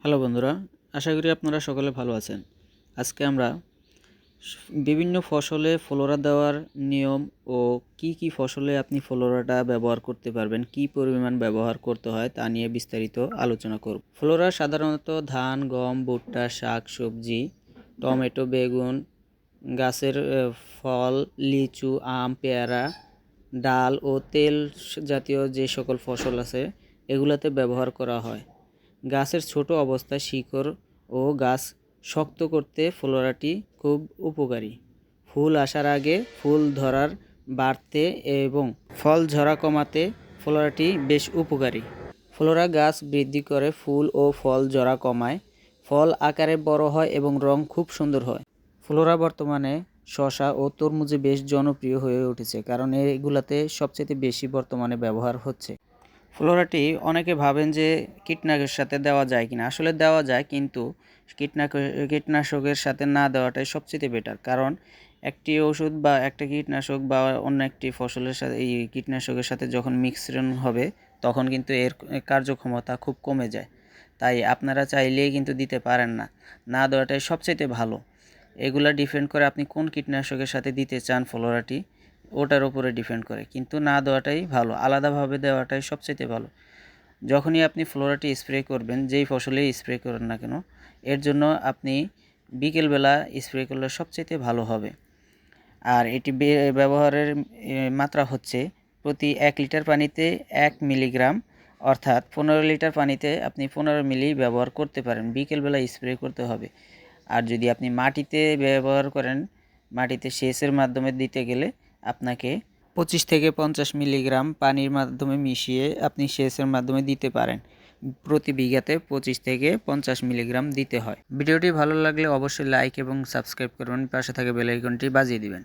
Hello বন্ধুরা, আশা করি আপনারা সকলে ভালো আছেন। আজকে আমরা বিভিন্ন ফসলে ফ্লোরা দেওয়ার নিয়ম ও কি ফসলে আপনি ফ্লোরাটা ব্যবহার করতে পারবেন, কি পরিমাণ ব্যবহার করতে হয় তা নিয়ে বিস্তারিত আলোচনা করব। ফ্লোরা সাধারণত ধান, গম, ভুট্টা, শাক সবজি, টমেটো, বেগুন, গাছের ফল, লিচু, আম, পেয়ারা, ডাল ও তেল জাতীয় যে সকল ফসল আছে এগুলাতে ব্যবহার করা হয়। গাছের ছোট অবস্থায় শিকড় ও গাছ শক্ত করতে ফ্লোরাটি খুব উপকারী। ফুল আসার আগে ফুল ধরার বাড়তে এবং ফল ঝরা কমাতে ফ্লোরাটি বেশ উপকারী। ফ্লোরা গাছ বৃদ্ধি করে, ফুল ও ফল ঝরা কমায়, ফল আকারে বড় হয় এবং রং খুব সুন্দর হয়। ফ্লোরা বর্তমানে শসা ও তরমুজে বেশ জনপ্রিয় হয়ে উঠেছে, কারণ এগুলাতে সবচেয়ে বেশি বর্তমানে ব্যবহার হচ্ছে। ফ্লোরাটি অনেকে ভাবেন যে কীটনাশকের সাথে দেওয়া যায় কিনা, আসলে দেওয়া যায়, কিন্তু কীটনাশকের সাথে না দেওয়াটাই সবচেয়ে বেটার। কারণ একটি ওষুধ বা একটা কীটনাশক বা অন্য একটি ফসলের সাথে এই কীটনাশকের সাথে যখন মিশ্রণ হবে তখন কিন্তু এর কার্যক্ষমতা খুব কমে যায়। তাই আপনারা চাইলেই কিন্তু দিতে পারেন না, না দেওয়াটাই সবচেয়ে ভালো। এগুলা ডিপেন্ড করে আপনি কোন কীটনাশকের সাথে দিতে চান ফ্লোরাটি, ওটার উপরে ডিপেন্ড করে, কিন্তু না দেওয়াটাই ভালো, আলাদাভাবে দেওয়াটাই সবচেয়ে ভালো। যখনই আপনি ফ্লোরাটি স্প্রে করবেন, যেই ফসলেই স্প্রে করেন না কেন, এর জন্য আপনি বিকেলবেলা স্প্রে করলে সবচেয়ে ভালো হবে। আর এটি ব্যবহারের মাত্রা হচ্ছে প্রতি 1 লিটার পানিতে 1 মিলিগ্রাম, অর্থাৎ 15 লিটার পানিতে আপনি 15 মিলি ব্যবহার করতে পারেন। বিকেলবেলা স্প্রে করতে হবে। আর যদি আপনি মাটিতে ব্যবহার করেন, মাটিতে সেচের মাধ্যমে দিতে গেলে আপনাকে 25 থেকে 50 মিলিগ্রাম পানির মাধ্যমে মিশিয়ে আপনি সেচের মাধ্যমে দিতে পারেন। প্রতি বিঘাতে 25 থেকে 50 মিলিগ্রাম দিতে হয়। ভিডিওটি ভালো লাগলে অবশ্যই লাইক এবং সাবস্ক্রাইব করবেন, পাশে থাকা বেল আইকনটি বাজিয়ে দিবেন।